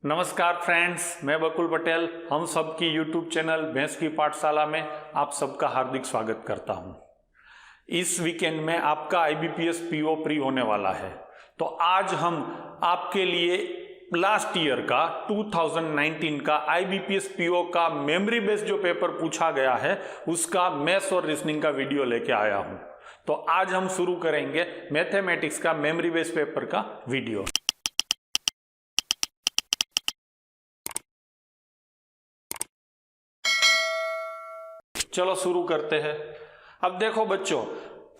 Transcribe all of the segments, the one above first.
नमस्कार फ्रेंड्स, मैं बकुल पटेल हम सबकी यूट्यूब चैनल भैंस की पाठशाला में आप सबका हार्दिक स्वागत करता हूं। इस वीकेंड में आपका आईबीपीएस पीओ प्री होने वाला है, तो आज हम आपके लिए लास्ट ईयर का 2019 का आईबीपीएस पीओ का मेमोरी बेस्ड जो पेपर पूछा गया है उसका मैथ्स और रीजनिंग का वीडियो लेके आया हूं। तो आज हम शुरू करेंगे मैथमेटिक्स का मेमोरी बेस्ड पेपर का वीडियो। चलो शुरू करते हैं। अब देखो बच्चों,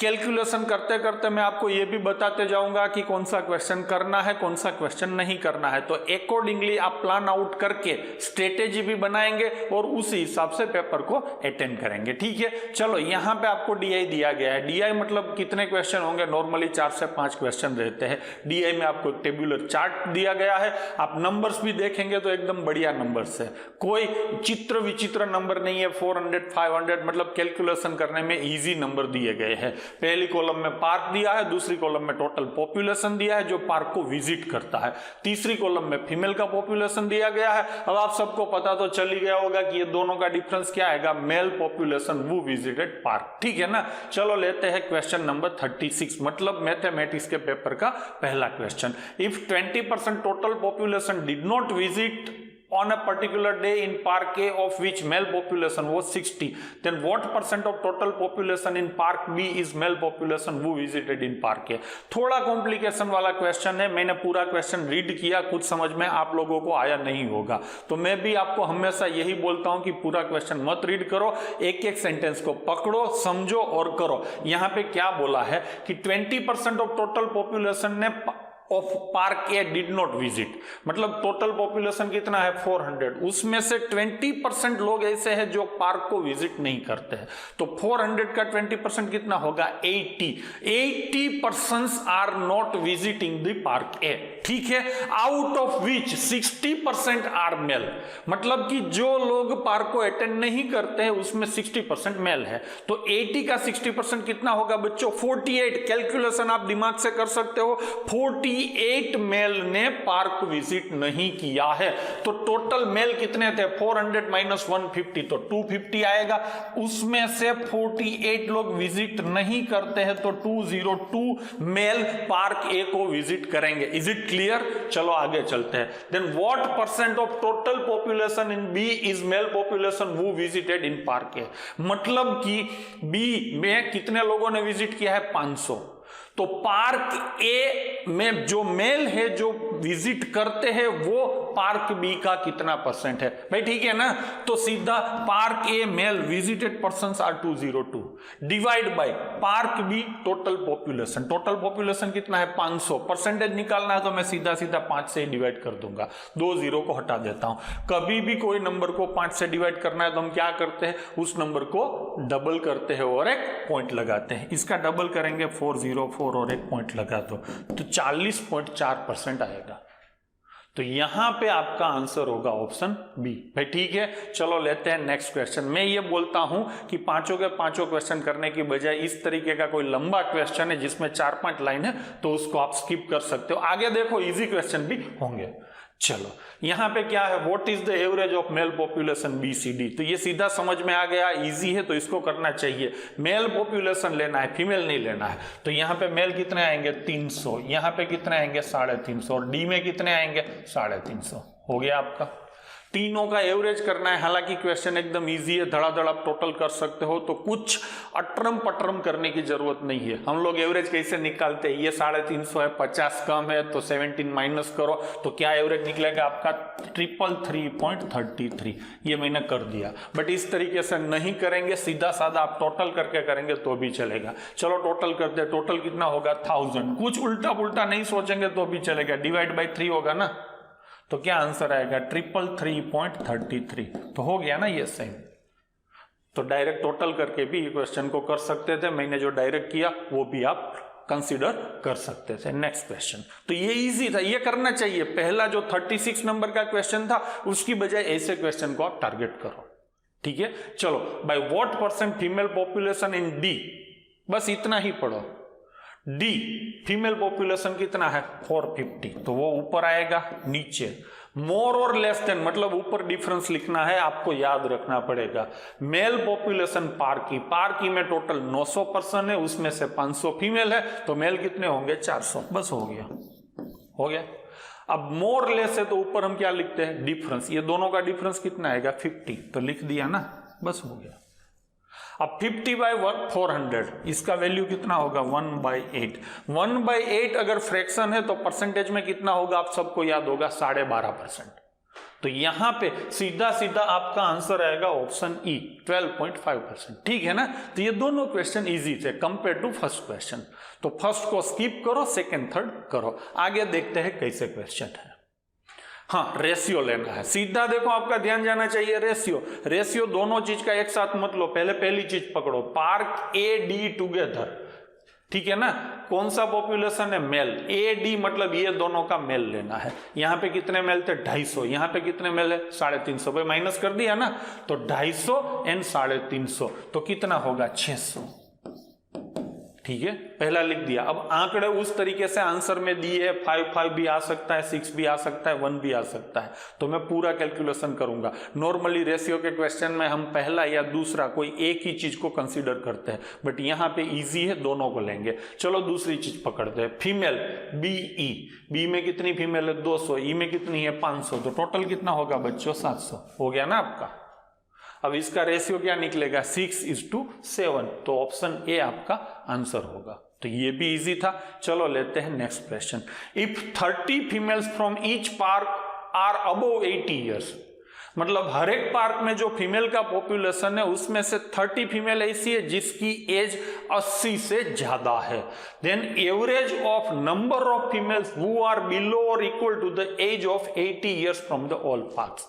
कैलकुलेशन करते करते मैं आपको यह भी बताते जाऊंगा कि कौन सा क्वेश्चन करना है, कौन सा क्वेश्चन नहीं करना है। तो अकॉर्डिंगली आप प्लान आउट करके स्ट्रेटेजी भी बनाएंगे और उसी हिसाब से पेपर को अटेंड करेंगे। ठीक है, चलो यहाँ पे आपको डीआई दिया गया है। डीआई मतलब कितने क्वेश्चन होंगे, नॉर्मली 4 से 5 क्वेश्चन रहते हैं। डीआई में आपको टेबुलर चार्ट दिया गया है। आप नंबर्स भी देखेंगे तो एकदम बढ़िया नंबर्स है, कोई चित्र विचित्र नंबर नहीं है। 400, 500 मतलब कैलकुलेशन करने में इजी नंबर दिए गए हैं। पहली कॉलम में पार्क दिया है, दूसरी कॉलम में टोटल पॉपुलेशन दिया है जो पार्क को विजिट करता है, तीसरी कॉलम में फीमेल का पॉपुलेशन दिया गया है। अब आप सबको पता तो चल ही गया होगा कि ये दोनों का डिफरेंस क्या आएगा, मेल पॉपुलेशन वो विजिटेड पार्क। ठीक है ना। चलो लेते हैं क्वेश्चन नंबर 36, मतलब मैथमेटिक्स के पेपर का पहला question. If 20% total population did not visit on a particular day in park A of which male population was 60, then what percent of total population in park B is male population who visited in park A? थोड़ा complication वाला question है, मैंने पूरा question read किया, कुछ समझ में आप लोगों को आया नहीं होगा, तो मैं भी आपको हमेशा यही बोलता हूं कि पूरा क्वेश्चन मत रीड करो, एक एक सेंटेंस को पकड़ो, समझो और करो। यहां पे क्या बोला है कि 20% ऑफ टोटल पॉपुलेशन ने of park A did not visit, मतलब टोटल पॉपुलेशन कितना है 400, उसमें से 20% लोग ऐसे हैं जो पार्क को विजिट नहीं करते हैं। तो 400 का 20% कितना होगा 80% are not visiting the park A. ठीक है, out of which 60% are male, मतलब कि जो लोग पार्क को अटेंड नहीं करते हैं उसमें 60% मेल है। तो 80 का 60% कितना होगा बच्चों 48। कैलकुलेशन आप दिमाग से कर सकते हो, 48 मेल ने पार्क विजिट नहीं किया है। तो टोटल मेल कितने थे 400 माइनस 150 तो 250 आएगा, उसमें से 48 लोग विजिट नहीं करते हैं तो 202 मेल पार्क ए को विजिट करेंगे। Is it clear? चलो आगे चलते हैं। Then what percent of total population in B is male population who visited in park A, मतलब कि बी में कितने लोगों ने विजिट किया है 500। तो पार्क ए में जो मेल है जो विजिट करते हैं वो पार्क बी का कितना परसेंट है भाई? ठीक है ना। तो सीधा park A male visited persons are 202 divide by park B total population. Total population कितना है 500, परसेंटेज निकालना है तो मैं सीधा सीधा 5 से डिवाइड कर दूंगा, 2 जीरो को हटा देता हूं। कभी भी कोई नंबर को 5 से डिवाइड करना है तो हम क्या करते हैं, उस नंबर को डबल करते हैं और एक पॉइंट लगाते हैं। इसका डबल करेंगे 404 और एक पॉइंट लगा दो तो 40.4% आएगा। तो यहां पे आपका आंसर होगा ऑप्शन बी। भाई ठीक है, चलो लेते हैं नेक्स्ट क्वेश्चन। मैं ये बोलता हूं कि पांचों के पांचों क्वेश्चन करने की बजाय इस तरीके का कोई लंबा क्वेश्चन है जिसमें 4-5 लाइन है तो उसको आप स्किप कर सकते हो, आगे देखो इजी क्वेश्चन भी होंगे। चलो यहां पे क्या है, what is the average of male population BCD, तो ये सीधा समझ में आ गया, इजी है तो इसको करना चाहिए। मेल पॉपुलेशन लेना है, फीमेल नहीं लेना है। तो यहां पे मेल कितने आएंगे 300, यहां पे कितने आएंगे 350 और डी में कितने आएंगे 350। हो गया आपका। तीनों का एवरेज करना है। हालांकि क्वेश्चन एकदम इजी है, धड़ाधड़ आप टोटल कर सकते हो, तो कुछ अटरम पटरम करने की जरूरत नहीं है। हम लोग एवरेज कैसे निकालते हैं, ये 350 है, 50 कम है तो 17 माइनस करो तो क्या एवरेज निकलेगा आपका 333.33। ये मैंने कर दिया, बट इस तरीके से नहीं करेंगे, सीधा साधा आप टोटल करके करेंगे तो भी चलेगा। चलो टोटल करते हैं, टोटल कितना होगा 1000। कुछ उल्टा पुल्टा नहीं सोचेंगे तो भी चलेगा, डिवाइड बाई 3 होगा ना, तो क्या आंसर आएगा 333.33। तो हो गया ना ये सही। तो डायरेक्ट टोटल करके भी ये क्वेश्चन को कर सकते थे, मैंने जो डायरेक्ट किया वो भी आप कंसीडर कर सकते थे। नेक्स्ट क्वेश्चन, तो ये इजी था, ये करना चाहिए। पहला जो 36 नंबर का क्वेश्चन था उसकी बजाय ऐसे क्वेश्चन को आप टारगेट करो। ठीक है, चलो by what percent female population in D, बस इतना ही पढ़ो। डी फीमेल पॉपुलेशन कितना है 450, तो वो ऊपर आएगा। नीचे मोर और लेस देन मतलब ऊपर डिफरेंस लिखना है, आपको याद रखना पड़ेगा। मेल पॉपुलेशन पार्की में टोटल 900 पर्सन है, उसमें से 500 फीमेल है, तो मेल कितने होंगे 400, बस हो गया। अब मोर लेस है तो ऊपर हम क्या लिखते हैं डिफरेंस, ये दोनों का डिफरेंस कितना आएगा 50, तो लिख दिया ना, बस हो गया। अब 50/400 इसका वैल्यू कितना होगा 1/8। 1/8 अगर फ्रैक्शन है तो परसेंटेज में कितना होगा आप सबको याद होगा 12.5%। तो यहां पे सीधा सीधा आपका आंसर आएगा ऑप्शन ई 12.5%। ठीक है ना। तो ये दोनों क्वेश्चन इजी थे कंपेयर टू फर्स्ट क्वेश्चन। तो फर्स्ट को स्किप करो, सेकंड थर्ड करो। आगे देखते हैं कैसे क्वेश्चन है। हाँ, रेशियो लेना है सीधा। देखो आपका ध्यान जाना चाहिए रेशियो दोनों चीज का एक साथ मत लो, पहली चीज पकड़ो, पार्क ए डी टुगेदर। ठीक है ना। कौन सा पॉपुलेशन है मेल, ए डी मतलब ये दोनों का मेल लेना है। यहां पे कितने मेल थे 250, यहां पे कितने मेल है 350, भाई माइनस कर दिया ना, तो 250 एंड 350 तो कितना होगा 600। ठीक है, पहला लिख दिया। अब आंकड़े उस तरीके से आंसर में दिए, 5 भी आ सकता है, 6 भी आ सकता है, 1 भी आ सकता है, तो मैं पूरा कैलकुलेशन करूंगा। नॉर्मली रेशियो के क्वेश्चन में हम पहला या दूसरा कोई एक ही चीज को कंसीडर करते हैं, बट यहां पे इजी है, दोनों को लेंगे। चलो दूसरी चीज पकड़ते हैं, फीमेल बी में कितनी फीमेल है 200, ई में कितनी है 500, तो टोटल कितना होगा बच्चों 700 हो गया ना आपका। अब इसका रेशियो क्या निकलेगा 6:7, तो ऑप्शन ए आपका आंसर होगा। तो ये भी इजी था। चलो लेते हैं next question. If 30 females from each park are above 80 years, मतलब हर एक पार्क में जो फीमेल का पॉपुलेशन है उसमें से 30 फीमेल ऐसी है जिसकी एज 80 से ज्यादा है, then average of number of females who are below और equal to the age of 80 years from the all parks.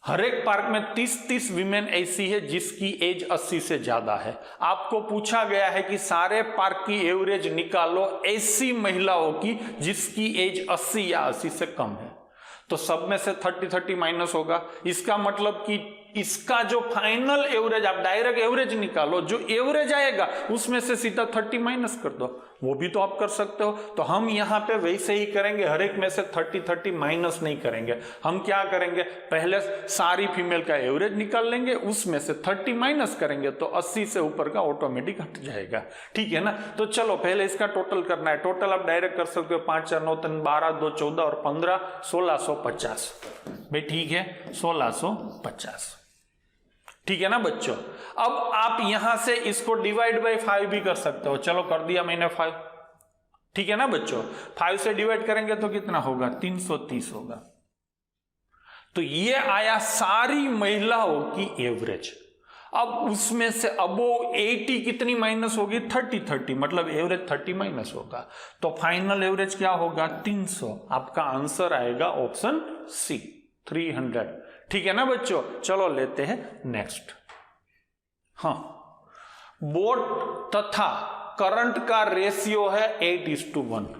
हर एक पार्क में 30 वीमेन ऐसी है जिसकी एज 80 से ज्यादा है। आपको पूछा गया है कि सारे पार्क की एवरेज निकालो ऐसी महिलाओं की जिसकी एज 80 या 80 से कम है। तो सब में से 30 माइनस होगा। इसका मतलब कि इसका जो फाइनल एवरेज, आप डायरेक्ट एवरेज निकालो, जो एवरेज आएगा उसमें से सीधा 30 माइनस कर दो, वो भी तो आप कर सकते हो। तो हम यहां पे वैसे ही करेंगे, हर एक में से 30 माइनस नहीं करेंगे। हम क्या करेंगे, पहले सारी फीमेल का एवरेज निकाल लेंगे, उसमें से 30 माइनस करेंगे तो 80 से ऊपर का ऑटोमेटिक हट जाएगा। ठीक है ना। तो चलो पहले इसका टोटल करना है। टोटल आप डायरेक्ट कर सकते हो, 5 4 9 3 12 2 14 और 15 1650। भाई ठीक है 1650। ठीक है ना बच्चों। अब आप यहां से इसको डिवाइड बाय 5 भी कर सकते हो। चलो कर दिया मैंने 5। ठीक है ना बच्चों। 5 से डिवाइड करेंगे तो कितना होगा 330 होगा। तो ये आया सारी महिलाओं की एवरेज। अब उसमें से अबोव 80 कितनी माइनस होगी 30 मतलब एवरेज 30 माइनस होगा। तो फाइनल एवरेज क्या होगा 300। आपका आंसर आएगा ऑप्शन सी 300। ठीक है ना बच्चों। चलो लेते हैं नेक्स्ट। हाँ, बोट तथा करंट का रेशियो है 8:1।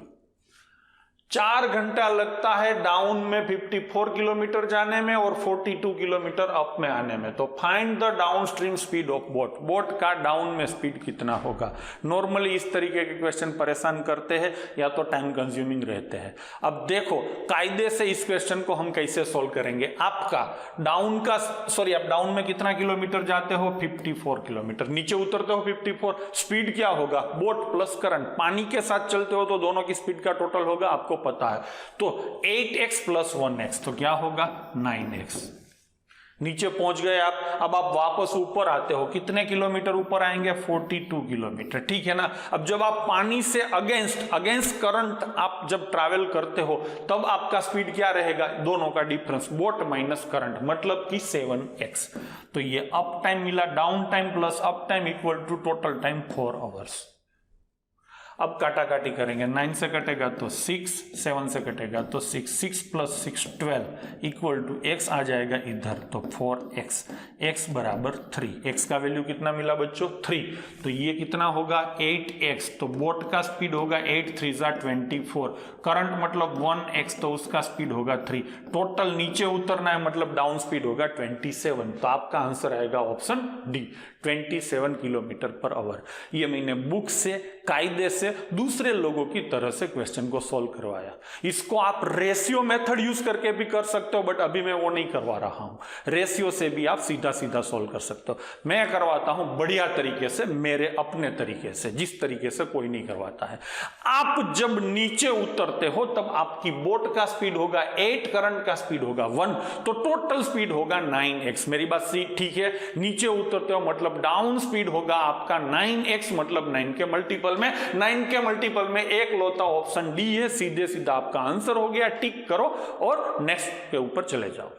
4 घंटा लगता है डाउन में 54 किलोमीटर जाने में और 42 किलोमीटर अप में आने में। तो find the down stream speed of boat. Boat का डाउन में स्पीड कितना होगा। नॉर्मली इस तरीके के क्वेश्चन परेशान करते हैं या तो टाइम कंज्यूमिंग रहते हैं। अब देखो कायदे से इस क्वेश्चन को हम कैसे सोल्व करेंगे। आपका डाउन का आप डाउन में कितना किलोमीटर जाते हो 54 किलोमीटर, नीचे उतरते हो 54। स्पीड क्या होगा बोट प्लस करंट, पानी के साथ चलते हो तो दोनों की स्पीड का टोटल होगा आपको पता है। तो 8x + 1x तो क्या होगा 9x। नीचे पहुंच गए आप। अब आप वापस ऊपर आते हो, कितने किलोमीटर ऊपर आएंगे 42 किलोमीटर। ठीक है ना। अब जब आप पानी से अगेंस्ट करंट आप जब ट्रैवल करते हो तब आपका स्पीड क्या रहेगा, दोनों का डिफरेंस बोट माइनस करंट मतलब कि 7x। तो ये अप टाइम मिला, down time plus up time equal to total time 4 hours. अब काटा काटी करेंगे, 9 से कटेगा तो 6, 7 से कटेगा तो 6, 6 + 6 12 इक्वल टू x आ जाएगा इधर तो 4x, x बराबर 3। x का वैल्यू कितना मिला बच्चों 3, तो ये कितना होगा 8x, तो बोट का स्पीड होगा 8 3 = 24, करंट मतलब 1x, तो उसका स्पीड होगा 3, टोटल नीचे उतरना है मतलब डाउन स्पीड होगा 27, तो आपका आंसर आएगा ऑप्शन डी 27 km/h। ये मैंने बुक से कायदे से दूसरे लोगों की तरह से क्वेश्चन को सॉल्व करवाया। इसको आप रेशियो मेथड यूज करके भी कर सकते हो, बट अभी मैं वो नहीं करवा रहा हूं। रेशियो से भी आप सीधा सीधा सॉल्व कर सकते हो, मैं करवाता हूं बढ़िया तरीके से, मेरे अपने तरीके से, जिस तरीके से कोई नहीं करवाता है। आप जब नीचे उतरते हो तब आपकी बोट का स्पीड होगा 8, करंट का स्पीड होगा 1, तो टोटल स्पीड होगा 9x। मेरी बात ठीक है, नीचे उतरते हो मतलब डाउन स्पीड होगा आपका 9x, मतलब 9 के मल्टीपल में, 9 के मल्टीपल में एक लौता ऑप्शन डी है, सीधे सीधा आपका आंसर हो गया। टिक करो और नेक्स्ट के ऊपर चले जाओ।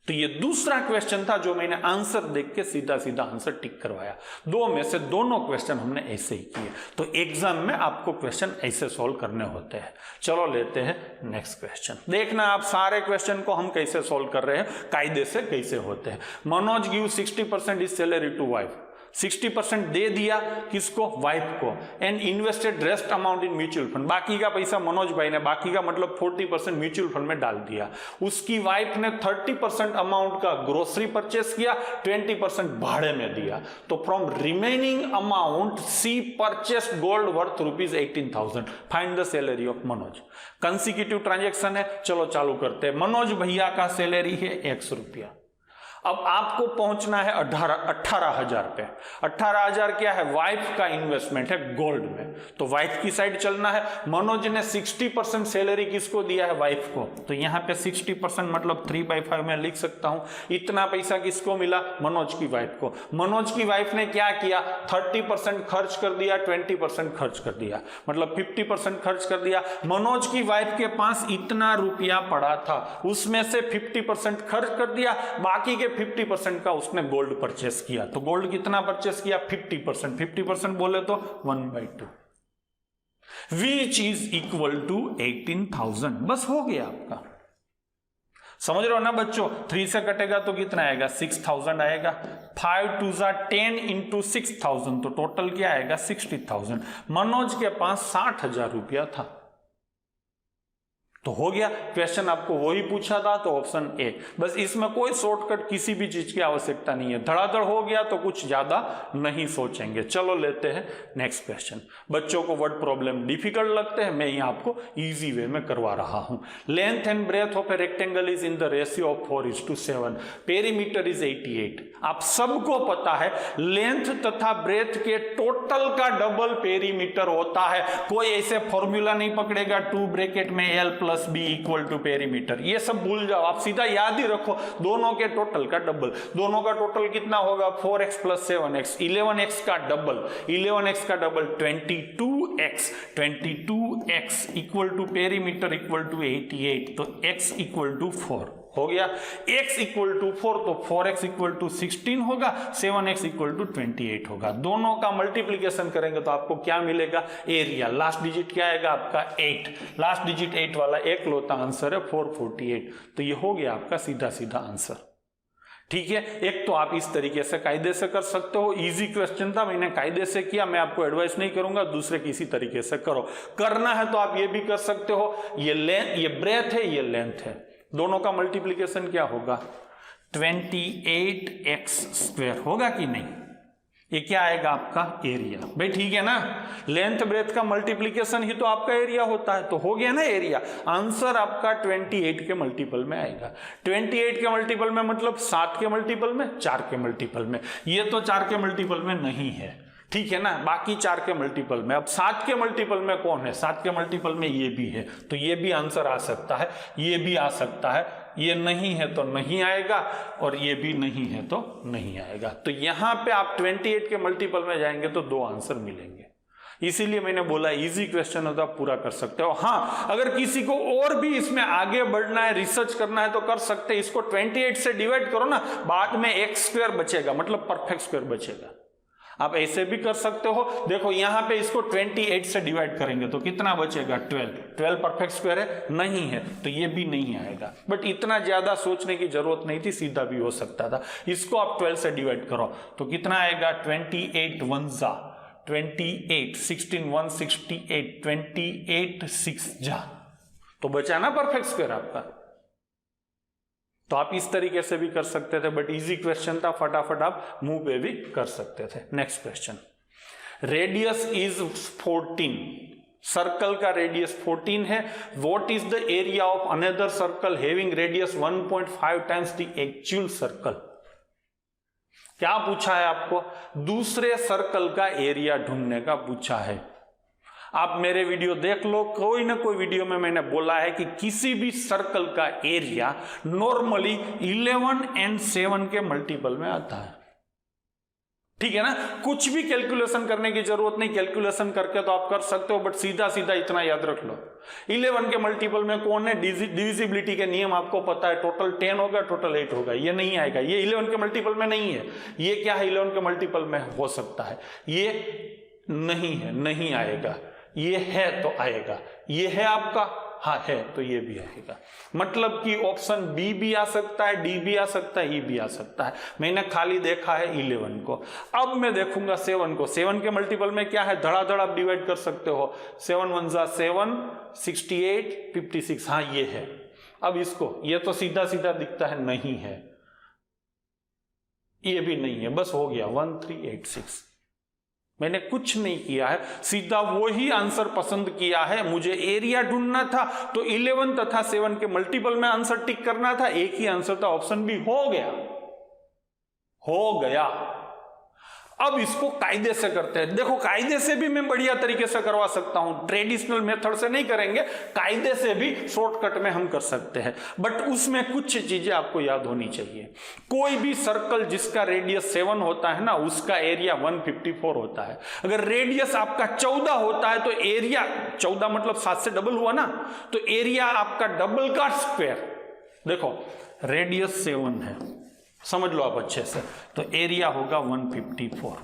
तो ये दूसरा क्वेश्चन था जो मैंने आंसर देख के सीधा सीधा आंसर टिक करवाया। दो में से दोनों क्वेश्चन हमने ऐसे ही किए, तो एग्जाम में आपको क्वेश्चन ऐसे सॉल्व करने होते हैं। चलो लेते हैं नेक्स्ट क्वेश्चन। देखना आप सारे क्वेश्चन को हम कैसे सॉल्व कर रहे हैं, कायदे से कैसे होते हैं। Manoj give 60% is salary to wife, 60% दे दिया किसको, वाइफ को, and invested rest amount in mutual fund, बाकी का पैसा मनोज भाई ने, बाकी का मतलब 40% म्यूचुअल फंड में डाल दिया। उसकी वाइफ ने 30% अमाउंट का ग्रोसरी परचेस किया, 20% भाड़े में दिया। तो from remaining amount she purchased gold worth ₹18,000, find the salary of Manoj. Consecutive transaction है, चलो चालू करते हैं। मनोज भैया का सैलरी है ₹100। अब आपको पहुंचना है 18,000 पे। 18,000 क्या है, वाइफ का इन्वेस्टमेंट है गोल्ड में, तो वाइफ की साइड चलना है। मनोज ने 60% सैलरी किसको दिया है, वाइफ को, तो यहां पे 60% मतलब 3/5 में लिख सकता हूं। इतना पैसा किसको मिला, मनोज की वाइफ को। मनोज की वाइफ ने क्या किया, 30% खर्च कर दिया, 20% खर्च कर दिया, मतलब 50% खर्च कर दिया। मनोज की वाइफ के पास इतना रुपया पड़ा था, उसमें से 50% खर्च कर दिया, बाकी के 50% का उसने गोल्ड परचेस किया। तो गोल्ड कितना परचेस किया, 50%, 50% बोले तो 1/2, विच इज इक्वल टू 18,000। बस हो गया आपका, समझ रहे हो ना बच्चों। 3 से कटेगा तो कितना आएगा, 6,000 आएगा। 5 2 10 इंटू 6,000, तो टोटल क्या आएगा, 60,000। मनोज के पास 60,000 रुपया था, तो हो गया। क्वेश्चन आपको वही पूछा था, तो ऑप्शन ए। बस इसमें कोई शॉर्टकट किसी भी चीज की आवश्यकता नहीं है, धड़ाधड़ हो गया तो कुछ ज्यादा नहीं सोचेंगे। चलो लेते हैं नेक्स्ट क्वेश्चन। बच्चों को वर्ड प्रॉब्लम डिफिकल्ट लगते हैं, मैं यहाँ आपको इजी वे में करवा रहा हूं। Length and breadth of a rectangle is in the ratio of 4:7, perimeter is 88। आप सबको पता है लेंथ तथा ब्रेथ के टोटल का डबल पेरीमीटर होता है। कोई ऐसे फॉर्मूला नहीं पकड़ेगा 2 ब्रैकेट में L + B equal to perimeter, ये सब भूल जाओ, आप सीधा याद ही रखो दोनों के टोटल का डबल। दोनों का टोटल कितना होगा, 4x + 7x, 11x का डबल, 11x का डबल 22x, 22x equal to perimeter equal to 88, तो x इक्वल टू 4 हो गया। x इक्वल टू 4, तो 4x इक्वल टू 16 होगा, 7x इक्वल टू 28 होगा। दोनों का मल्टीप्लीकेशन करेंगे तो आपको क्या मिलेगा, एरिया। लास्ट डिजिट क्या आएगा आपका 8, लास्ट डिजिट 8 वाला एक लौता आंसर है 448, तो ये हो गया आपका सीधा सीधा आंसर। ठीक है, एक तो आप इस तरीके से कायदे से कर सकते हो, इजी क्वेश्चन था, मैंने कायदे से किया, मैं आपको एडवाइस नहीं करूंगा दूसरे किसी तरीके से करो। करना है तो आप ये भी कर सकते हो, ये लेंथ, ये ब्रेथ है, ये लेंथ है, दोनों का मल्टीप्लीकेशन क्या होगा, 28x² होगा कि नहीं। ये क्या आएगा आपका एरिया। भाई ठीक है ना, लेंथ ब्रेथ का मल्टीप्लीकेशन ही तो आपका एरिया होता है, तो हो गया ना एरिया। आंसर आपका 28 के मल्टीपल में आएगा। 28 के मल्टीपल में मतलब 7 के मल्टीपल में, 4 के मल्टीपल में। ये तो 4 के मल्टीपल में नहीं है, ठीक है ना, बाकी 4 के मल्टीपल में। अब 7 के मल्टीपल में कौन है, 7 के मल्टीपल में ये भी है, तो ये भी आंसर आ सकता है, ये भी आ सकता है, ये नहीं है तो नहीं आएगा, और ये भी नहीं है तो नहीं आएगा। तो यहां पे आप 28 के मल्टीपल में जाएंगे तो 2 आंसर मिलेंगे। इसीलिए मैंने बोला इजी क्वेश्चन होता पूरा कर सकते हो। हाँ, अगर किसी को और भी इसमें आगे बढ़ना है, रिसर्च करना है तो कर सकते हैं। इसको 28 से डिवाइड करो ना, बाद में x² बचेगा, मतलब परफेक्ट स्क्वायर बचेगा। आप ऐसे भी कर सकते हो। देखो यहां पे इसको 28 से डिवाइड करेंगे तो कितना बचेगा 12 परफेक्ट स्क्वायर है, नहीं है तो ये भी नहीं आएगा। बट इतना ज्यादा सोचने की जरूरत नहीं थी, सीधा भी हो सकता था। इसको आप 12 से डिवाइड करो तो कितना आएगा 28 1 जा 28, 16 168, 28 6 जा, तो बचा ना परफेक्ट स्क्वायर आपका। तो आप इस तरीके से भी कर सकते थे, बट इजी क्वेश्चन था, फटाफट आप मुंह पे भी कर सकते थे। Next question, radius is 14, circle का रेडियस 14 है। What is the area of another circle having radius 1.5 times the actual circle. क्या पूछा है आपको, दूसरे सर्कल का एरिया ढूंढने का पूछा है। आप मेरे वीडियो देख लो, कोई ना कोई वीडियो में मैंने बोला है कि किसी भी सर्कल का एरिया नॉर्मली 11 और 7 के मल्टीपल में आता है, ठीक है ना। कुछ भी कैलकुलेशन करने की जरूरत नहीं, कैलकुलेशन करके तो आप कर सकते हो, बट सीधा सीधा इतना याद रख लो 11 के मल्टीपल में कौन है, डिविजिबिलिटी के नियम आपको पता है, टोटल 10 होगा, टोटल 8 होगा, ये नहीं आएगा, ये 11 के मल्टीपल में नहीं है। ये क्या है, 11 के मल्टीपल में हो सकता है, ये नहीं है, नहीं आएगा। ये है तो आएगा, ये है आपका, हाँ है तो ये भी आएगा। मतलब कि ऑप्शन बी भी आ सकता है, डी भी आ सकता है, ई भी आ सकता है। मैंने खाली देखा है 11 को। अब मैं देखूंगा 7 को। 7 के मल्टीपल में क्या है, धड़ाधड़ आप डिवाइड कर सकते हो। 7 1 जा 7, 68 56, हाँ ये है। अब इसको, ये तो सीधा सीधा दिखता है, नहीं है, ये भी नहीं है, बस हो गया 1386। मैंने कुछ नहीं किया है, सीधा वही आंसर पसंद किया है। मुझे एरिया ढूंढना था तो 11 तथा 7 के मल्टीपल में आंसर टिक करना था, एक ही आंसर था, ऑप्शन बी हो गया, हो गया। अब इसको कायदे से करते हैं। देखो कायदे से भी मैं बढ़िया तरीके से करवा सकता हूं, ट्रेडिशनल मेथड से नहीं करेंगे, कायदे से भी शॉर्टकट में हम कर सकते हैं, बट उसमें कुछ चीजें आपको याद होनी चाहिए। कोई भी सर्कल जिसका रेडियस 7 होता है ना, उसका एरिया 154 होता है। अगर रेडियस आपका 14 होता है तो एरिया 14 मतलब 7 से डबल हुआ ना, तो एरिया आपका डबल का स्क्वायर। देखो रेडियस 7 है, समझ लो आप अच्छे से, तो एरिया होगा 154,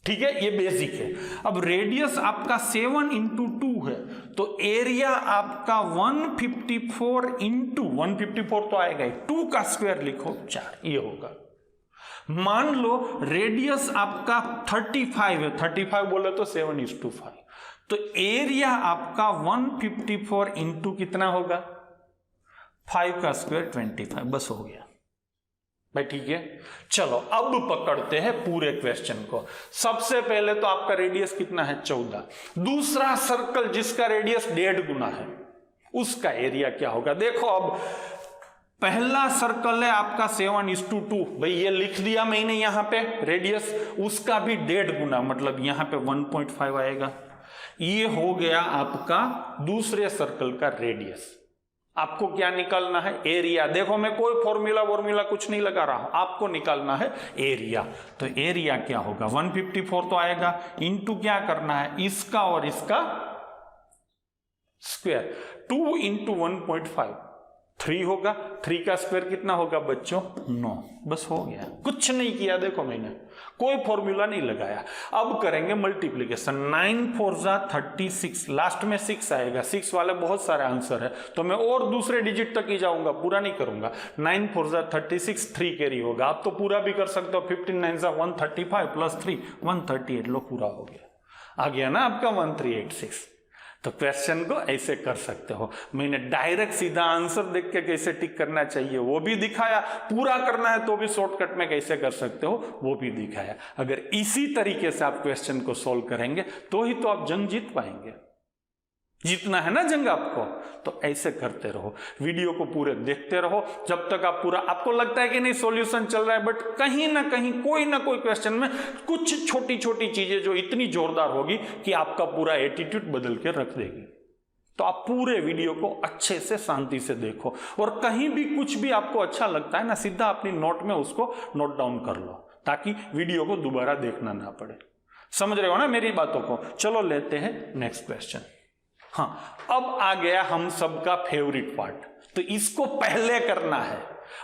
ठीक है, ये बेसिक है। अब रेडियस आपका 7 इंटू 2 है, तो एरिया आपका 154 इंटू 154 तो आएगा, 2 का स्क्वायर लिखो 4, ये होगा। मान लो रेडियस आपका 35 है, 35 बोले तो 7:5, तो एरिया आपका 154 इंटू कितना होगा, 5 का स्क्वायर 25, बस हो गया भाई, ठीक है। चलो अब पकड़ते हैं पूरे क्वेश्चन को। सबसे पहले तो आपका रेडियस कितना है 14, दूसरा सर्कल जिसका रेडियस 1.5 गुना है उसका एरिया क्या होगा। देखो अब पहला सर्कल है आपका 7:2, भाई ये लिख दिया मैंने यहां पे रेडियस, उसका भी 1.5 गुना, मतलब यहां पे 1.5 आएगा। ये हो गया आपका दूसरे सर्कल का रेडियस। आपको क्या निकालना है, एरिया। देखो मैं कोई फॉर्मूला कुछ नहीं लगा रहा हूं, आपको निकालना है एरिया। तो एरिया क्या होगा, 154 तो आएगा, इंटू क्या करना है, इसका और इसका स्क्वायर, 2 इंटू 1.5 3 होगा, 3 का स्क्वायर कितना होगा बच्चों 9, बस हो गया। कुछ नहीं किया, देखो मैंने कोई फॉर्मूला नहीं लगाया। अब करेंगे मल्टीप्लीकेशन, 9 4 जा 36, लास्ट में 6 आएगा, 6 वाले बहुत सारे आंसर है तो मैं और दूसरे डिजिट तक ही जाऊंगा, पूरा नहीं करूंगा। 9 4 जा 36, 3 कैरी होगा, आप तो पूरा भी कर सकते हो, 15 9 जा 135 प्लस 3 138, लो पूरा हो गया, आ गया ना आपका 1386। तो क्वेश्चन को ऐसे कर सकते हो। मैंने डायरेक्ट सीधा आंसर देख के कैसे टिक करना चाहिए वो भी दिखाया, पूरा करना है तो भी शॉर्टकट में कैसे कर सकते हो वो भी दिखाया। अगर इसी तरीके से आप क्वेश्चन को सॉल्व करेंगे तो ही तो आप जंग जीत पाएंगे। जीतना है ना जंग आपको, तो ऐसे करते रहो, वीडियो को पूरे देखते रहो जब तक आप पूरा, आपको लगता है कि नहीं सॉल्यूशन चल रहा है, बट कहीं ना कहीं कोई ना कोई क्वेश्चन में कुछ छोटी छोटी चीजें जो इतनी जोरदार होगी कि आपका पूरा एटीट्यूड बदल के रख देगी। तो आप पूरे वीडियो को अच्छे से शांति से देखो, और कहीं भी कुछ भी आपको अच्छा लगता है ना, सीधा अपनी नोट में उसको नोट डाउन कर लो, ताकि वीडियो को दोबारा देखना ना पड़े। समझ रहे हो ना मेरी बातों को। चलो लेते हैं नेक्स्ट क्वेश्चन। हाँ, अब आ गया हम सबका फेवरेट पार्ट, तो इसको पहले करना है।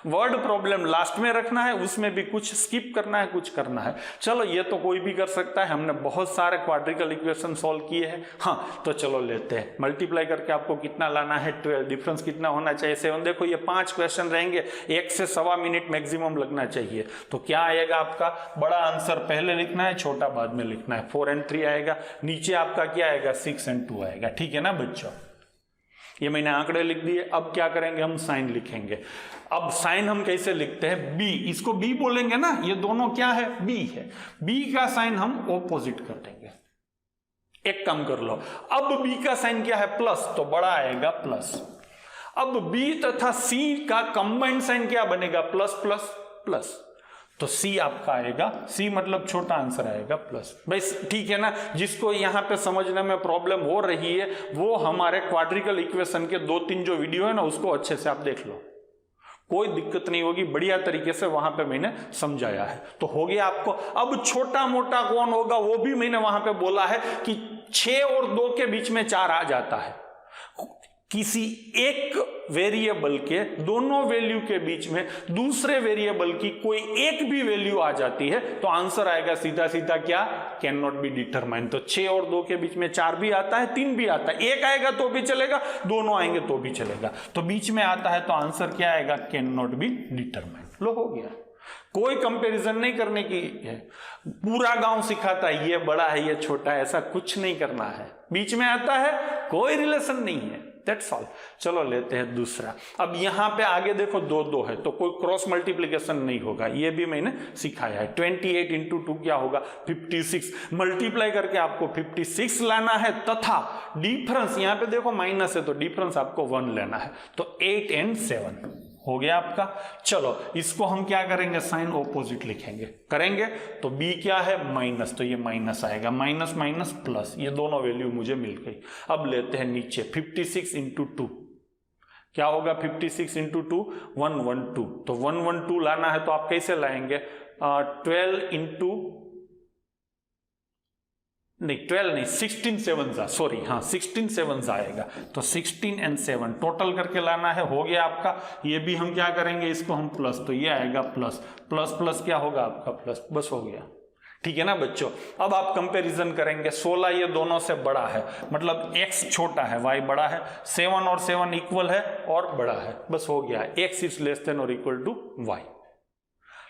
वर्ड प्रॉब्लम लास्ट में रखना है, उसमें भी कुछ स्किप करना है, कुछ करना है। चलो ये तो कोई भी कर सकता है, हमने बहुत सारे क्वाड्रिकल इक्वेशन सॉल्व किए हैं। हाँ तो चलो लेते हैं, मल्टीप्लाई करके आपको कितना लाना है 12, डिफरेंस कितना होना चाहिए 7। देखो ये 5 क्वेश्चन रहेंगे, 1 से 1.25 मिनट मैक्सिमम लगना चाहिए। तो क्या आएगा आपका, बड़ा आंसर पहले लिखना है, छोटा बाद में लिखना है। 4 and 3 आएगा, नीचे आपका क्या आएगा 6 and 2 आएगा। ठीक है ना बच्चों, ये मैंने आंकड़े लिख दिए। अब क्या करेंगे, हम साइन लिखेंगे। अब साइन हम कैसे लिखते हैं, बी, इसको बी बोलेंगे ना, ये दोनों क्या है, बी है। बी का साइन हम ऑपोजिट कर देंगे। एक काम कर लो, अब बी का साइन क्या है, प्लस, तो बड़ा आएगा प्लस। अब बी तथा सी का कंबाइंड साइन क्या बनेगा, प्लस प्लस प्लस, तो सी आपका आएगा, सी मतलब छोटा आंसर आएगा प्लस। भाई ठीक है ना, जिसको यहां पे समझने में प्रॉब्लम हो रही है वो हमारे क्वाड्रिकल इक्वेशन के 2-3 जो वीडियो है ना उसको अच्छे से आप देख लो, कोई दिक्कत नहीं होगी, बढ़िया तरीके से वहां पे मैंने समझाया है। तो हो गया आपको। अब छोटा मोटा कौन होगा वो भी मैंने वहां पे बोला है कि 6 और 2 के बीच में 4 आ जाता है। किसी एक वेरिएबल के दोनों वैल्यू के बीच में दूसरे वेरिएबल की कोई एक भी वैल्यू आ जाती है तो आंसर आएगा सीधा सीधा क्या, कैन नॉट बी डिटरमाइन। तो 6 और 2 के बीच में 4 भी आता है, 3 भी आता है, 1 आएगा तो भी चलेगा, दोनों आएंगे तो भी चलेगा, तो बीच में आता है तो आंसर क्या आएगा, कैन नॉट बी डिटरमाइन। लो हो गया, कोई कंपैरिजन नहीं करने की है। पूरा गांव सिखाता है ये बड़ा है ये छोटा है, ऐसा कुछ नहीं करना है, बीच में आता है कोई रिलेशन नहीं है, दैट्स ऑल। चलो लेते हैं दूसरा। अब यहां पे आगे देखो 2 है तो कोई क्रॉस मल्टीप्लीकेशन नहीं होगा, ये भी मैंने सिखाया है। 28 इंटू 2 क्या होगा, 56। मल्टीप्लाई करके आपको 56 लाना है तथा डिफरेंस यहां पे देखो माइनस है तो डिफरेंस आपको 1 लेना है, तो 8 and 7 हो गया आपका। चलो इसको हम क्या करेंगे, साइन ऑपोजिट लिखेंगे, करेंगे तो b क्या है माइनस, तो ये माइनस आएगा, माइनस माइनस प्लस, ये दोनों वैल्यू मुझे मिल गई। अब लेते हैं नीचे 56 इंटू 2 क्या होगा, 56 इंटू 2 112, तो 112 लाना है तो आप कैसे लाएंगे, 12 इंटू नहीं 12 नहीं 16 7 सॉरी, हाँ 16 7 आएगा, तो 16 and 7 टोटल करके लाना है। हो गया आपका। ये भी हम क्या करेंगे, इसको हम प्लस, तो ये आएगा प्लस प्लस प्लस क्या होगा आपका प्लस, बस हो गया। ठीक है ना बच्चों। अब आप कंपैरिजन करेंगे, 16 ये दोनों से बड़ा है, मतलब x छोटा है y बड़ा है, 7 और 7 इक्वल है और बड़ा है, बस हो गया, x इज लेस देन और इक्वल टू y।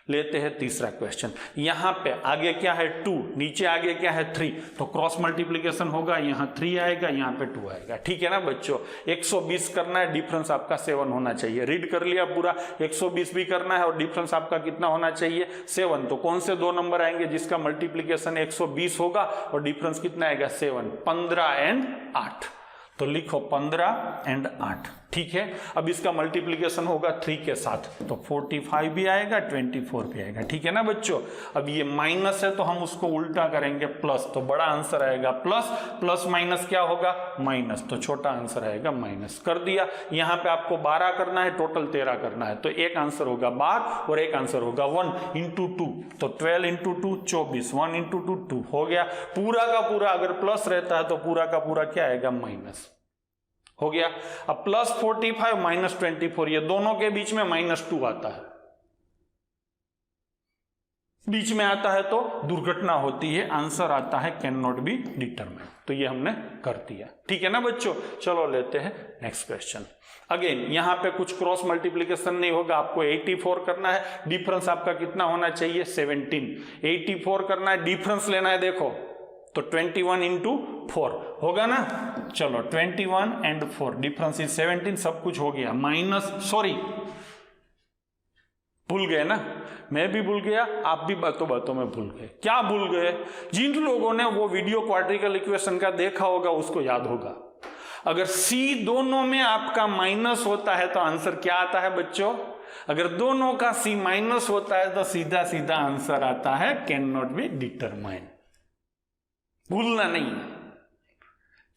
लेते हैं तीसरा क्वेश्चन। यहां पे आगे क्या है 2, नीचे आगे क्या है 3, तो क्रॉस मल्टीप्लीकेशन होगा, यहां 3 आएगा यहाँ पे 2 आएगा। ठीक है ना बच्चों, 120 करना है, डिफरेंस आपका 7 होना चाहिए। रीड कर लिया पूरा, 120 भी करना है और डिफरेंस आपका कितना होना चाहिए 7। तो कौन से 2 नंबर आएंगे जिसका मल्टीप्लीकेशन 120 होगा और डिफरेंस कितना आएगा 7, 15 and 8, तो लिखो 15 and 8। ठीक है, अब इसका मल्टीप्लीकेशन होगा 3 के साथ, तो 45 भी आएगा 24 भी आएगा। ठीक है ना बच्चों। अब ये माइनस है तो हम उसको उल्टा करेंगे प्लस, तो बड़ा आंसर आएगा प्लस, प्लस माइनस क्या होगा माइनस, तो छोटा आंसर आएगा माइनस। कर दिया। यहाँ पे आपको 12 करना है, टोटल 13 करना है, तो एक आंसर होगा 12 और एक आंसर होगा 1 इंटू 2, तो 12 इंटू 2 24, 1 इंटू 2 2 हो गया। पूरा का पूरा अगर प्लस रहता है तो पूरा का पूरा क्या आएगा माइनस, हो गया। अब प्लस 45 माइनस 24, ये दोनों के बीच में -2 आता है, बीच में आता है तो दुर्घटना होती है, आंसर आता है कैन नॉट बी डिटरमाइन। तो ये हमने कर दिया। ठीक है ना बच्चों। चलो लेते हैं नेक्स्ट क्वेश्चन। अगेन यहां पे कुछ क्रॉस मल्टीप्लीकेशन नहीं होगा, आपको 84 करना है, डिफरेंस आपका कितना होना चाहिए 17। 84 करना है, डिफरेंस लेना है, देखो तो 21 इंटू 4 होगा ना। चलो 21 and 4 डिफरेंस इज 17, सब कुछ हो गया। माइनस, सॉरी भूल गए ना, मैं भी भूल गया, आप भी बातों बातों में भूल गए। क्या भूल गए, जिन लोगों ने वो वीडियो क्वाड्रिकल इक्वेशन का देखा होगा उसको याद होगा, अगर सी दोनों में आपका माइनस होता है तो आंसर क्या आता है बच्चों, अगर दोनों का सी माइनस होता है तो सीधा सीधा आंसर आता है कैन नॉट बी डिटरमाइन। भूलना नहीं,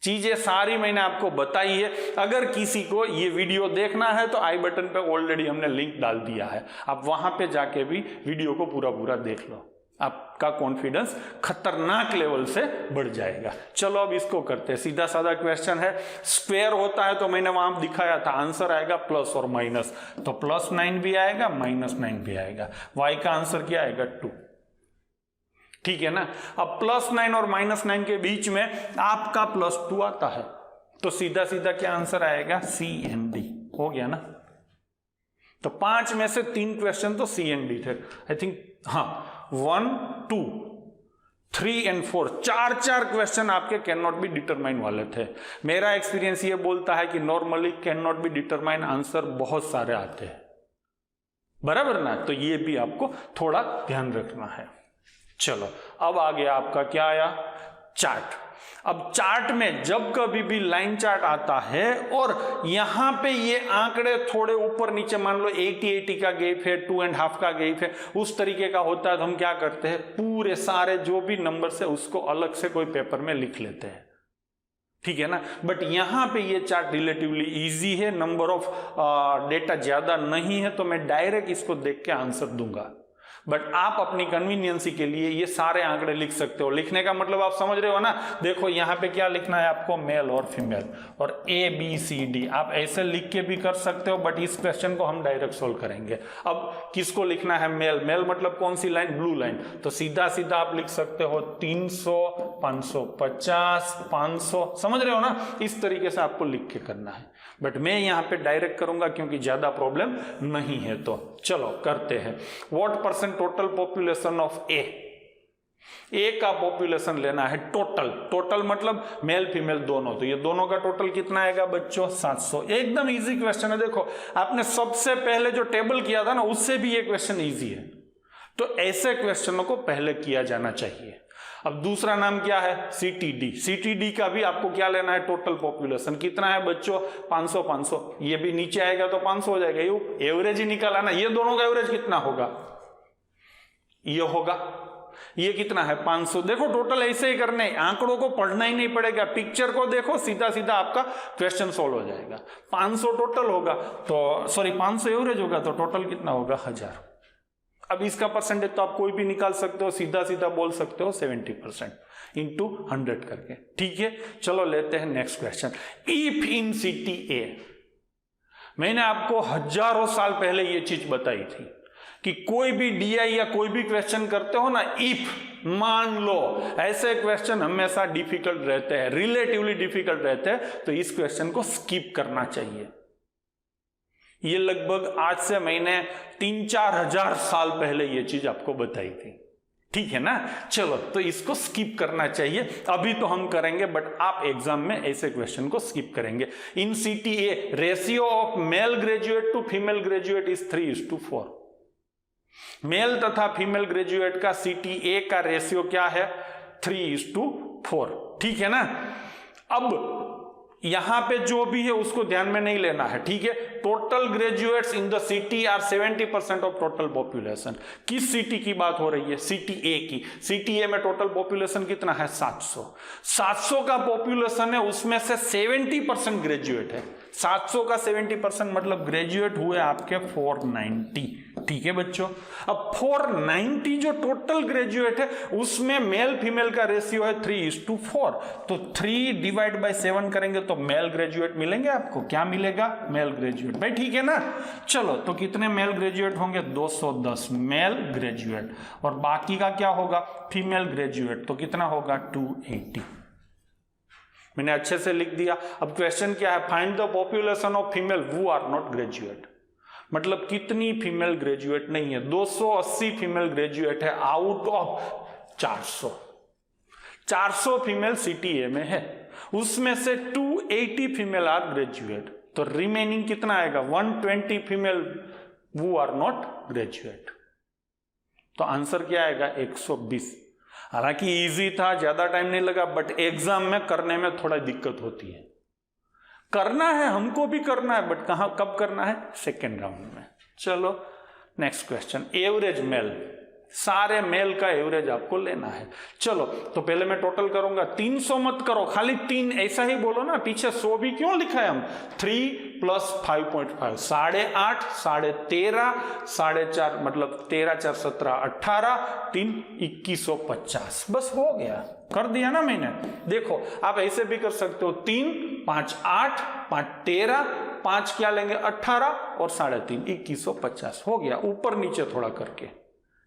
चीजें सारी मैंने आपको बताई है। अगर किसी को ये वीडियो देखना है तो आई बटन पे ऑलरेडी हमने लिंक डाल दिया है, आप वहां पे जाके भी वीडियो को पूरा पूरा देख लो। आपका कॉन्फिडेंस खतरनाक लेवल से बढ़ जाएगा। चलो अब इसको करते हैं। सीधा साधा क्वेश्चन है, स्क्वायर होता है तो मैंने वहां दिखाया था, आंसर आएगा प्लस और माइनस, तो +9 भी आएगा -9 भी आएगा। y का आंसर क्या आएगा 2, ठीक है ना। अब +9 और -9 के बीच में आपका +2 आता है, तो सीधा सीधा क्या आंसर आएगा C and D, हो गया ना। तो 5 में से 3 क्वेश्चन तो C and D थे, आई थिंक, हाँ 1, 2, 3 and 4, 4 क्वेश्चन आपके कैन नॉट बी डिटरमाइन वाले थे। मेरा एक्सपीरियंस ये बोलता है कि normally can not be determine answer बहुत सारे आते हैं, बराबर ना, तो ये भी आपको थोड़ा ध्यान रखना है। चलो अब आ गया आपका क्या आया, चार्ट। अब चार्ट में जब कभी भी लाइन चार्ट आता है और यहां पे ये आंकड़े थोड़े ऊपर नीचे, मान लो 80 का गैप है, 2.5 का गैप है, उस तरीके का होता है, तो हम क्या करते हैं, पूरे सारे जो भी नंबर है उसको अलग से कोई पेपर में लिख लेते हैं, ठीक है ना। बट यहां पे ये चार्ट रिलेटिवली इजी है, नंबर ऑफ डेटा ज्यादा नहीं है, तो मैं डायरेक्ट इसको देख के आंसर दूंगा। बट आप अपनी कन्वीनियंसी के लिए ये सारे आंकड़े लिख सकते हो। लिखने का मतलब आप समझ रहे हो ना, देखो यहाँ पे क्या लिखना है आपको, मेल और फीमेल और ABCD, आप ऐसे लिख के भी कर सकते हो, बट इस क्वेश्चन को हम डायरेक्ट सोल्व करेंगे। अब किसको लिखना है, मेल, मेल मतलब कौन सी लाइन, ब्लू लाइन, तो सीधा सीधा आप लिख सकते हो 300, 550, 500, समझ रहे हो ना, इस तरीके से आपको लिख के करना है। बट मैं यहां पे डायरेक्ट करूंगा क्योंकि ज्यादा प्रॉब्लम नहीं है। तो चलो करते हैं। व्हाट % टोटल पॉपुलेशन ऑफ ए का पॉपुलेशन लेना है टोटल, टोटल मतलब मेल फीमेल दोनों, तो ये दोनों का टोटल कितना आएगा बच्चों, 700। एकदम इजी क्वेश्चन है, देखो आपने सबसे पहले जो टेबल किया था ना, उससे भी ये क्वेश्चन इजी है, तो ऐसे क्वेश्चनों को पहले किया जाना चाहिए। अब दूसरा नाम क्या है, CTD। CTD का भी आपको क्या लेना है, टोटल पॉपुलेशन कितना है बच्चों, 500 500, ये भी नीचे आएगा तो 500 हो जाएगा, ये एवरेज ही निकाला ना, ये दोनों का एवरेज कितना होगा, ये होगा, ये कितना है 500। देखो टोटल ऐसे ही करने, आंकड़ों को पढ़ना ही नहीं पड़ेगा, पिक्चर को देखो, सीधा सीधा आपका क्वेश्चन सोल्व हो जाएगा। 500 टोटल होगा तो, सॉरी 500 एवरेज होगा तो टोटल कितना होगा 1000। अब इसका परसेंटेज तो आप कोई भी निकाल सकते हो, सीधा सीधा बोल सकते हो 70% इंटू 100 करके, ठीक है। चलो लेते हैं next question. If in city A, मैंने आपको हजारों साल पहले ये चीज बताई थी कि कोई भी DI या कोई भी क्वेश्चन करते हो ना, इफ मान लो, ऐसे क्वेश्चन हमेशा डिफिकल्ट रहते हैं, रिलेटिवली डिफिकल्ट रहते हैं, तो इस क्वेश्चन को स्किप करना चाहिए। ये लगभग आज से मैंने 3-4 हजार साल पहले ये चीज आपको बताई थी, ठीक है ना। चलो तो इसको स्किप करना चाहिए, अभी तो हम करेंगे, बट आप एग्जाम में ऐसे क्वेश्चन को स्किप करेंगे। In CTA ratio of male graduate to female graduate is 3:4। Male तथा फीमेल ग्रेजुएट का CTA का रेशियो क्या है, 3:4, ठीक है ना। अब यहां पे जो भी है उसको ध्यान में नहीं लेना है, ठीक है। Total graduates in the city are 70% of total population. किस सिटी की बात हो रही है, CTA की। CTA में टोटल पॉपुलेशन कितना है, 700। 700 का पॉपुलेशन है, उसमें से 70% ग्रेजुएट है। 700 का 70% मतलब ग्रेजुएट हुए आपके 490, ठीक है बच्चों। अब 490 जो टोटल ग्रेजुएट है उसमें मेल फीमेल का रेशियो है 3:4, तो 3 डिवाइड बाय 7 करेंगे तो मेल ग्रेजुएट मिलेंगे आपको, क्या मिलेगा, मेल ग्रेजुएट, भाई ठीक है ना। चलो तो कितने मेल ग्रेजुएट होंगे, 210 मेल ग्रेजुएट, और बाकी का क्या होगा, फीमेल ग्रेजुएट, तो कितना होगा 280। मैंने अच्छे से लिख दिया। अब क्वेश्चन क्या है, find the population of female who are not graduate, मतलब कितनी फीमेल ग्रेजुएट नहीं है। 280 फीमेल ग्रेजुएट है आउट ऑफ 400। 400 फीमेल CTA में है, उसमें से 280 फीमेल आर ग्रेजुएट, तो रिमेनिंग कितना आएगा, 120 female who are not graduate, तो आंसर क्या आएगा 120। हालांकि इजी था, ज्यादा टाइम नहीं लगा, बट एग्जाम में करने में थोड़ा दिक्कत होती है। करना है, हमको भी करना है, बट कहां कब करना है, सेकेंड राउंड में। चलो नेक्स्ट क्वेश्चन। एवरेज मेल, सारे मेल का एवरेज आपको लेना है। चलो तो पहले मैं टोटल करूंगा, 300 मत करो, खाली 3 ऐसा ही बोलो ना, पीछे 100 भी क्यों लिखा है हम, 3 + 5.5 8.5 13.5 4.5 मतलब 13 4 17 18 3 2150, बस हो गया, कर दिया ना मैंने। देखो आप ऐसे भी कर सकते हो, 3 5 8 5 13 5 क्या लेंगे 18 और 3.5 2150 हो गया, ऊपर नीचे थोड़ा करके।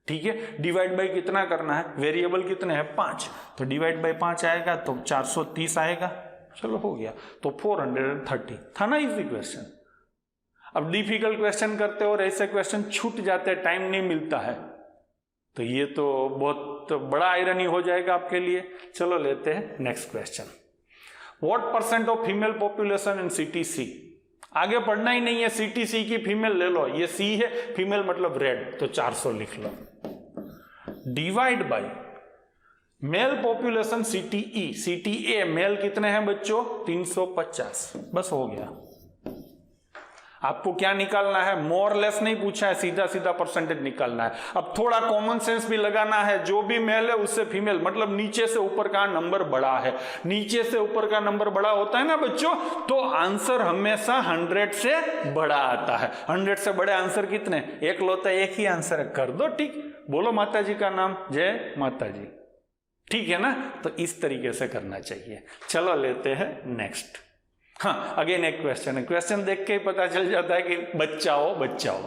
ठीक है, डिवाइड बाय कितना करना है, वेरिएबल कितने हैं 5, तो डिवाइड बाय 5 आएगा तो 430 आएगा। चलो हो गया, तो 430 था ना इजी क्वेश्चन। अब डिफिकल्ट क्वेश्चन करते हो और ऐसे क्वेश्चन छूट जाते हैं, टाइम नहीं मिलता है, तो ये तो बहुत बड़ा आयरनी हो जाएगा आपके लिए। चलो लेते हैं next question. What % of female population in city C, आगे पढ़ना ही नहीं है, सिटी सी की फीमेल ले लो, ये सी है, फीमेल मतलब रेड, तो 400 लिख लो, divide by male population city E, city A male कितने हैं बच्चों 350, बस हो गया। आपको क्या निकालना है, मोर लेस नहीं पूछा है, सीधा सीधा परसेंटेज निकालना है। अब थोड़ा कॉमन सेंस भी लगाना है, जो भी मेल है उससे फीमेल, मतलब नीचे से ऊपर का नंबर बड़ा है, नीचे से ऊपर का नंबर बड़ा होता है ना बच्चों, तो आंसर हमेशा 100 से बड़ा आता है। 100 से बड़े आंसर कितने, एक लौता एक ही आंसर है, कर दो ठीक, बोलो माता जी का नाम, जय माता जी, ठीक है ना। तो इस तरीके से करना चाहिए। चलो लेते हैं नेक्स्ट। हाँ, अगेन एक क्वेश्चन है, क्वेश्चन देख के ही पता चल जाता है कि बचाओ बचाओ,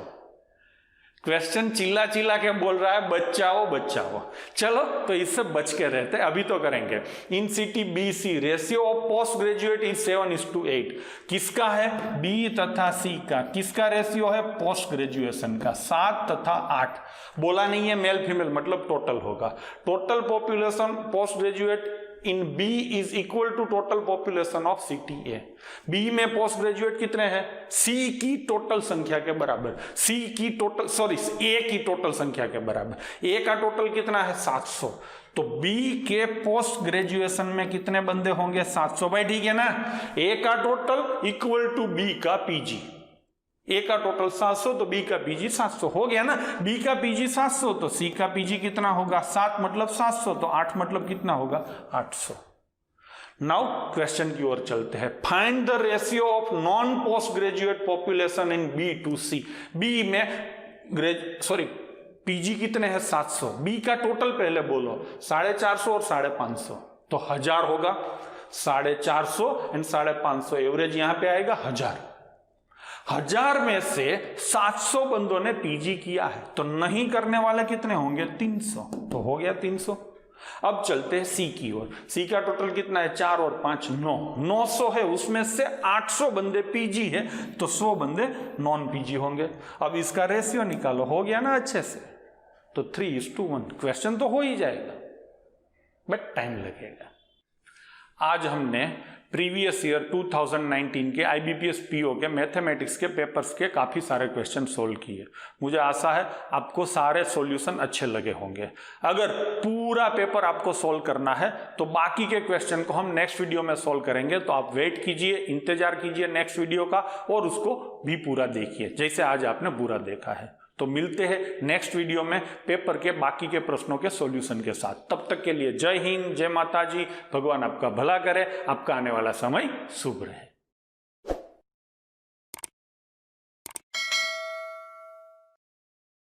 क्वेश्चन चिल्ला चिल्ला के बोल रहा है बचाओ बचाओ। चलो तो इससे बच के रहते हैं, अभी तो करेंगे। In city B C ratio of post graduate is 7:8, किसका है, बी तथा सी का, किसका रेशियो है, पोस्ट ग्रेजुएशन का, 7 तथा 8, बोला नहीं है मेल फीमेल, मतलब टोटल होगा। Total population post graduate in B is equal to total population of city A. B में पोस्ट ग्रेजुएट कितने हैं, सी की टोटल संख्या के बराबर, सी की टोटल ए की टोटल संख्या के बराबर। ए का टोटल कितना है 700, तो बी के पोस्ट ग्रेजुएशन में कितने बंदे होंगे 700, भाई ठीक है ना। ए का टोटल इक्वल टू बी का पीजी, ए का टोटल 700 तो बी का पीजी 700, हो गया ना। बी का पीजी 700 तो सी का पीजी कितना होगा, 7 मतलब 700, तो 8 मतलब कितना होगा 800। नाउ क्वेश्चन की ओर चलते हैं। Find the ratio of non post graduate population in B to C. B में पीजी कितने हैं 700, बी का टोटल पहले बोलो 450 और 550, तो 1000 होगा। 450 एंड 550 एवरेज यहां पे आएगा 1000 में से 700 बंदों ने पीजी किया है, तो नहीं करने वाले कितने होंगे 300, तो हो गया 300। अब चलते हैं सी की ओर। सी का टोटल कितना है 4 और 5 900 है, उसमें से 800 बंदे पीजी है, तो 100 बंदे नॉन पीजी होंगे। अब इसका रेशियो निकालो, हो गया ना अच्छे से, तो 3:1। क्वेश्चन तो हो ही जाएगा, बट टाइम लगेगा। आज हमने प्रीवियस ईयर 2019 के IBPS PO के मैथमेटिक्स के पेपर्स के काफ़ी सारे क्वेश्चन सोल्व किए। मुझे आशा है आपको सारे सॉल्यूशन अच्छे लगे होंगे। अगर पूरा पेपर आपको सोल्व करना है तो बाकी के क्वेश्चन को हम नेक्स्ट वीडियो में सोल्व करेंगे, तो आप वेट कीजिए, इंतजार कीजिए नेक्स्ट वीडियो का, और उसको भी पूरा देखिए जैसे आज आपने पूरा देखा है। तो मिलते हैं नेक्स्ट वीडियो में पेपर के बाकी के प्रश्नों के सॉल्यूशन के साथ। तब तक के लिए जय हिंद, जय माता जी, भगवान आपका भला करे, आपका आने वाला समय शुभ रहे।